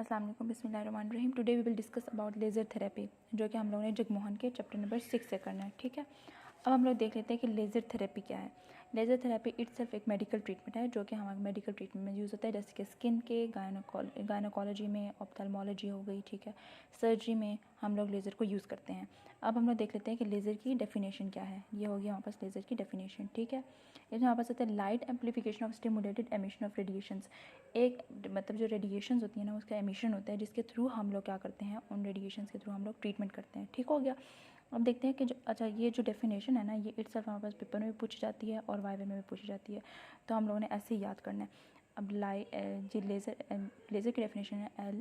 अस्सलाम वालेकुम, बिस्मिल्लाहिर्रहमानिर्रहीम। Today we will discuss about laser therapy, जो कि हम लोगों ने जगमोहन के चैप्टर नंबर 6 से करना है। ठीक है, अब हम लोग देख लेते हैं कि लेज़र थेरेपी क्या है। लेज़र थेरेपी इट्सेल्फ एक मेडिकल ट्रीटमेंट है जो कि हमारे मेडिकल ट्रीटमेंट में यूज़ होता है, जैसे कि स्किन के, गायनोकोलॉजी में, ऑप्थेल्मोलॉजी हो गई। ठीक है, सर्जरी में हम लोग लेज़र को यूज़ करते हैं। अब हम लोग देख लेते हैं कि लेज़र की डेफिनेशन क्या है। ये होगी हमारे पास लेज़र की डेफिनेशन। ठीक है, इसमें हमारे पास होता है light amplification of stimulated emission of radiations. एक मतलब जो रेडिएशंस होती है ना, उसका एमिशन होता है, जिसके थ्रू हम लोग क्या करते हैं, उन रेडिएशंस के थ्रू हम लोग ट्रीटमेंट करते हैं। ठीक हो गया। अब देखते हैं कि ये जो डेफिनेशन है ना, ये इट्सेल्फ हमारे पास पेपर में भी पूछी जाती है और वाइवा में भी पूछी जाती है, तो हम लोगों ने ऐसे ही याद करना है। अब जी लेज़र की डेफिनेशन है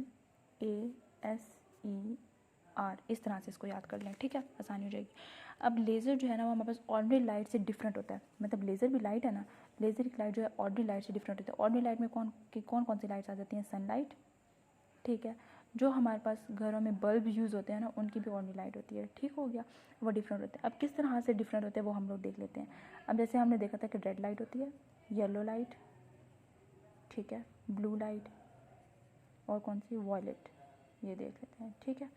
LASER, इस तरह से इसको याद कर लें। ठीक है, आसानी हो जाएगी। अब लेज़र जो है ना, वो हमारे पास ऑर्डिनरी लाइट से डिफरेंट होता है। मतलब लेज़र भी लाइट है ना, लेज़र की लाइट जो है ऑर्डिनरी लाइट से डिफरेंट होती है। ऑर्डिनरी लाइट में कौन सी लाइट्स आ जाती हैं? सनलाइट। ठीक है, जो हमारे पास घरों में बल्ब यूज़ होते हैं ना, उनकी भी ऑर्डिनरी लाइट होती है। ठीक हो गया, वो डिफरेंट होते हैं। अब किस तरह से डिफरेंट होते हैं वो हम लोग देख लेते हैं। अब जैसे हमने देखा था कि रेड लाइट होती है, येलो लाइट, ठीक है, ब्लू लाइट, और कौन सी, वॉयलेट, ये देख लेते हैं। ठीक है,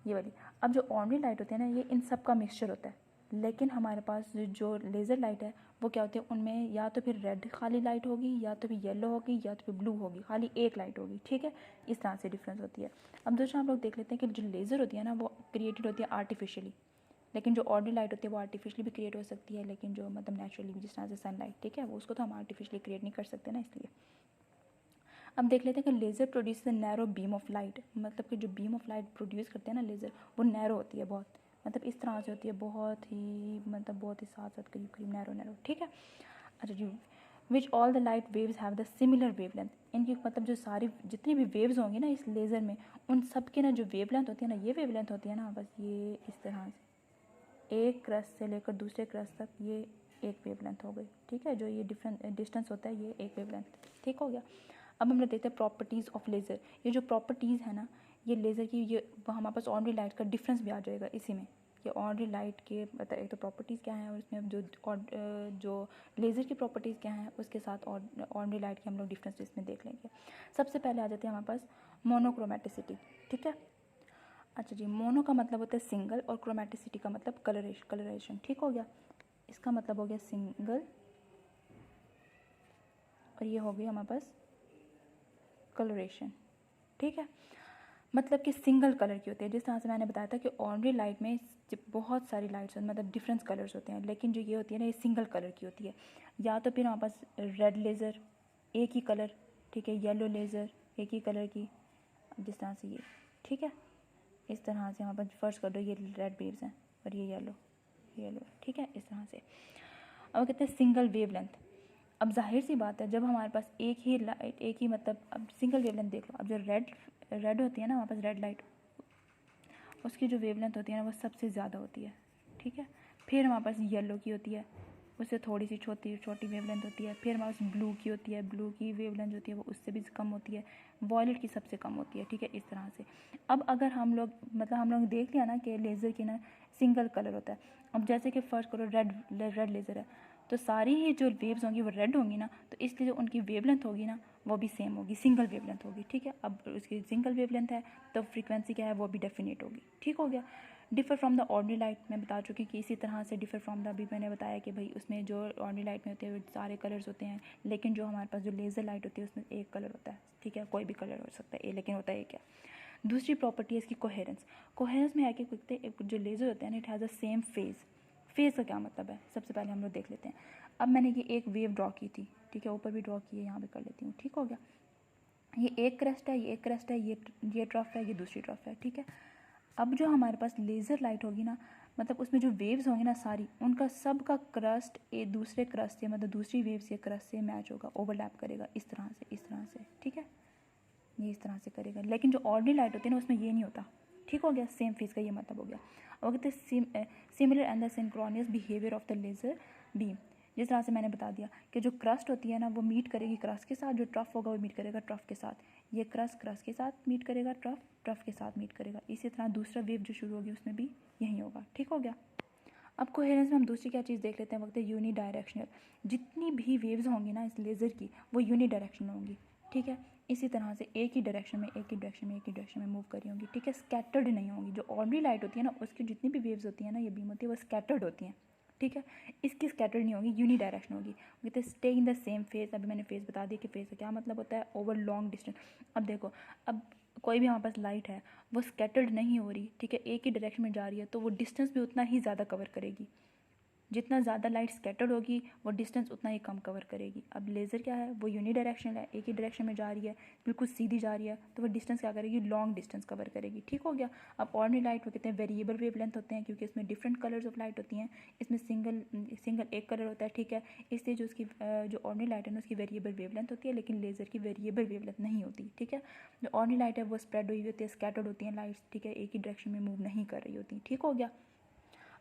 ये वाली। अब जो ऑर्डिनरी लाइट होती है ना, ये इन सब का मिक्सचर होता है। लेकिन हमारे पास जो लेज़र लाइट है वो क्या होती है, उनमें या तो फिर रेड खाली लाइट होगी, या तो फिर येलो होगी, या तो फिर ब्लू होगी, खाली एक लाइट होगी। ठीक है, इस तरह से डिफरेंस होती है। अब दूसरा हम लोग देख लेते हैं कि जो लेज़र होती है ना, वो क्रिएटेड होती है आर्टिफिशियली। लेकिन जो ऑर्डिनरी लाइट होती है वो आर्टिफिशियली भी क्रिएट हो सकती है, लेकिन जो मतलब नेचुरली भी, जिस तरह से सनलाइट, ठीक है, वो उसको तो हम आर्टिफिशियली क्रिएट नहीं कर सकते ना, इसलिए। अब देख लेते हैं कि laser produce a narrow beam of light. मतलब कि जो बीम ऑफ लाइट प्रोड्यूस करते हैं ना लेज़र, वो नैरो होती है बहुत। मतलब इस तरह से होती है, बहुत ही साथ साथ करीब नैरो। ठीक है, अच्छा जी। Which all the light waves have the similar wavelength. इनकी मतलब जो सारी जितनी भी वेव्स होंगी ना इस लेज़र में, उन सब के ना जो वेवलेंथ होती है ना, ये वेवलेंथ होती है ना, बस ये इस तरह से एक क्रस्ट से लेकर दूसरे क्रस्ट तक ये एक वेवलेंथ हो गई। ठीक है, जो ये डिफरेंट डिस्टेंस होता है, ये एक वेवलेंथ। ठीक हो गया। अब हम लोग देखते हैं प्रॉपर्टीज़ ऑफ लेज़र। ये जो प्रॉपर्टीज़ है ना, ये लेज़र की, ये हमारे पास ऑर्डिनरी लाइट का डिफरेंस भी आ जाएगा इसी में। ये ऑर्डिनरी लाइट के मतलब एक तो प्रॉपर्टीज़ क्या हैं, और इसमें जो लेज़र की प्रॉपर्टीज़ क्या हैं, उसके साथ ऑर्डिनरी लाइट के हम लोग डिफरेंस इसमें देख लेंगे। सबसे पहले आ जाते हैं हमारे पास मोनोक्रोमेटिसिटी। ठीक है, अच्छा जी, मोनो का मतलब होता है सिंगल, और क्रोमेटिसिटी का मतलब कलरेशन। ठीक हो गया, इसका मतलब हो गया सिंगल, और ये हो गया हमारे पास कलरेशन। ठीक है, मतलब कि सिंगल कलर की होती है। जिस तरह से मैंने बताया था कि ऑर्डिनरी लाइट में बहुत सारी लाइट्स होती हैं, मतलब डिफरेंट कलर्स होते हैं, लेकिन जो ये होती है ना, ये सिंगल कलर की होती है। या तो फिर हमारे पास रेड लेज़र, एक ही कलर, ठीक है, येलो लेज़र, एक ही कलर की, जिस तरह से ये, ठीक है, इस तरह से हमारे पास फर्स्ट कर दो, ये रेड वेव्स हैं और ये येलो, ठीक है, इस तरह से। अब कहते हैं सिंगल वेवलेंथ। अब जाहिर सी बात है, जब हमारे पास एक ही लाइट, एक ही मतलब, अब सिंगल वेवलेंथ देख लो। अब जो रेड होती है ना हमारे पास, रेड लाइट, उसकी जो वेवलेंथ होती है ना, वो सबसे ज़्यादा होती है। ठीक है, फिर हमारे पास येलो की होती है, उससे थोड़ी सी छोटी वेवलेंथ होती है। फिर हमारे पास ब्लू की होती है, ब्लू की वेवलेंथ होती है वो उससे भी कम होती है। वॉयलेट की सबसे कम होती है। ठीक है, इस तरह से। अब अगर हम लोग देख लिया ना कि लेज़र की ना सिंगल कलर होता है। अब जैसे कि फर्स्ट करो रेड लेज़र है, तो सारी ही जो वेव्स होंगी वो रेड होंगी ना, तो इसलिए जो उनकी वेवलेंथ होगी ना, वो भी सेम होगी, सिंगल वेवलेंथ होगी। ठीक है, अब उसकी सिंगल वेवलेंथ है तो फ्रीक्वेंसी क्या है, वो भी डेफिनेट होगी। ठीक हो गया। Differ from the ordinary light, मैं बता चुकी कि इसी तरह से डिफर फ्रॉम द, अभी मैंने बताया कि भाई उसमें जो ऑर्डिनरी लाइट में होते हैं सारे कलर्स होते हैं, लेकिन जो हमारे पास जो लेज़र लाइट होती है उसमें एक कलर होता है। ठीक है, कोई भी कलर हो सकता है, लेकिन होता है क्या। दूसरी प्रॉपर्टी है इसकी कोहेरेंस में है कि जो लेज़र होते हैं ना, it has a same phase का क्या मतलब है, सबसे पहले हम लोग देख लेते हैं। अब मैंने ये एक वेव ड्रॉ की थी, ठीक है, ऊपर भी ड्रॉ की है, यहाँ भी कर लेती हूँ। ठीक हो गया, ये एक क्रस्ट है, ये ट्रफ है, ये दूसरी ट्रफ है। ठीक है, अब जो हमारे पास लेज़र लाइट होगी ना, मतलब उसमें जो वेव्स होंगी ना सारी, उनका सब का क्रस्ट एक दूसरे क्रस्ट से, मतलब दूसरी वेव से क्रस्ट से मैच होगा, ओवरलैप करेगा, इस तरह से। ठीक है, ये इस तरह से करेगा। लेकिन जो ऑर्डिनरी लाइट होती है ना, उसमें ये नहीं होता। ठीक हो गया, सेम फेज का ये मतलब हो गया। अब कहते हैं similar and the synchronous behaviour of the laser beam. जिस तरह से मैंने बता दिया कि जो क्रस्ट होती है ना, वो मीट करेगी क्रस्ट के साथ, जो ट्रफ होगा वो मीट करेगा ट्रफ के साथ। ये क्रस्ट के साथ मीट करेगा, ट्रफ के साथ मीट करेगा। इसी तरह दूसरा वेव जो शुरू होगी उसमें भी यही होगा। ठीक हो गया। अब कोहेरेंस में हम दूसरी क्या चीज़ देख लेते हैं, वक्त यूनी डायरेक्शनल। जितनी भी वेव्स होंगी ना इस लेज़र की, वो यूनी डायरेक्शनल होंगी। ठीक है, इसी तरह से एक ही डायरेक्शन में मूव कर रही होंगी, ठीक है, स्कैटर्ड नहीं होंगी। जो ऑर्डिनरी लाइट होती है ना, उसकी जितनी भी वेव्स होती हैं ना, ये बीम होती है, वो स्कैटर्ड होती हैं, ठीक है। इसकी स्कैटर्ड नहीं होगी, यूनी डायरेक्शन होगी। कहते stay in the same phase. अभी मैंने फेज बता दिया कि फेज का क्या मतलब होता है, ओवर लॉन्ग डिस्टेंस। अब देखो, अब कोई भी हमारे पास लाइट है, वो स्कैटर्ड नहीं हो रही, ठीक है, एक ही डायरेक्शन में जा रही है, तो वो डिस्टेंस भी उतना ही ज़्यादा कवर करेगी। जितना ज़्यादा लाइट स्कैटर्ड होगी, वो डिस्टेंस उतना ही कम कवर करेगी। अब लेज़र क्या है, वो यूनी डायरेक्शनल है, एक ही डायरेक्शन में जा रही है, बिल्कुल सीधी जा रही है, तो वो डिस्टेंस क्या करेगी, लॉन्ग डिस्टेंस कवर करेगी, ठीक हो गया। अब ऑर्डिनरी लाइट वो कहते हैं वेरिएबल वेवलेंथ होते हैं, क्योंकि इसमें डिफरेंट कलर्स ऑफ लाइट होती हैं। इसमें सिंगल एक कलर होता है, ठीक है। इसलिए जो उसकी जो ऑर्डिनरी लाइट है ना, उसकी वेरिएबल वेवलेंथ होती है, लेकिन लेज़र की वेरिएबल वेवलेंथ नहीं होती, ठीक है। जो ऑर्डिनरी लाइट है वो स्प्रेड हुई होती है, स्कैटर्ड होती हैं लाइट्स, ठीक है, एक ही डायरेक्शन में मूव नहीं कर रही होती, ठीक हो गया।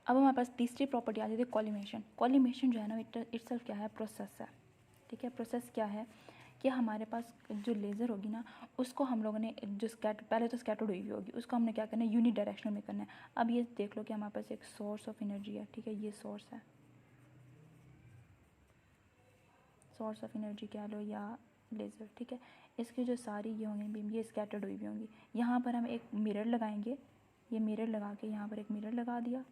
अब हमारे पास तीसरी प्रॉपर्टी आ जाती है कॉलिमेशन। कॉलिमेशन जो है ना, इटसेल्फ क्या है, प्रोसेस है, ठीक है। प्रोसेस क्या है कि हमारे पास जो लेज़र होगी ना, उसको हम लोगों ने जो पहले तो स्कैटर्ड हुई होगी, उसको हमने क्या करना है, यूनी डायरेक्शनल में करना है। अब ये देख लो कि हमारे पास एक सोर्स ऑफ एनर्जी है, ठीक है, ये सोर्स है, सोर्स ऑफ एनर्जी कह लो या लेज़र, ठीक है। इसकी जो सारी ये होंगी बीम, ये स्कैटर्ड हुई भी होंगी। यहाँ पर हम एक मिरर लगाएंगे, ये मिरर लगा के यहाँ पर एक मिरर लगा दिया,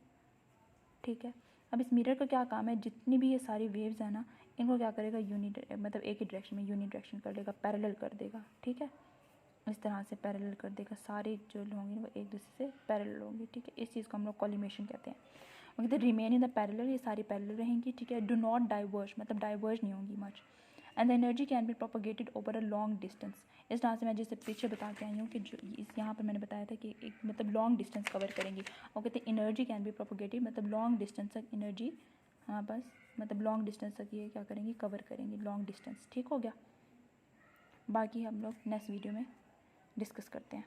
ठीक है। अब इस मिरर का क्या काम है, जितनी भी ये सारी वेव्स है ना, इनको क्या करेगा, मतलब एक ही डायरेक्शन में यूनी डायरेक्शन कर देगा, पैरेलल कर देगा, ठीक है। इस तरह से पैरेलल कर देगा, सारी जो होंगी वो एक दूसरे से पैरेलल होंगी, ठीक है। इस चीज़ को हम लोग कॉलिमेशन कहते हैं। वो कहते हैं रिमेन इन द पैरेलल, ये सारी पैरेलल रहेंगी, ठीक है। डू नॉट डाइवर्ज, मतलब डाइवर्ज नहीं होंगी much. And the energy can be propagated over a long distance. इस तरह से मैं जैसे पीछे बता के आई हूँ कि जो यहाँ पर मैंने बताया था कि एक मतलब लॉन्ग डिस्टेंस कवर करेंगी, और कहते हैं एनर्जी कैन बी प्रोपोगेटेड, मतलब लॉन्ग डिस्टेंस तक एनर्जी हमारे पास, मतलब लॉन्ग डिस्टेंस तक ये क्या करेंगी, कवर करेंगी लॉन्ग डिस्टेंस, ठीक हो गया। बाकी हम लोग नेक्स्ट वीडियो में डिस्कस करते हैं।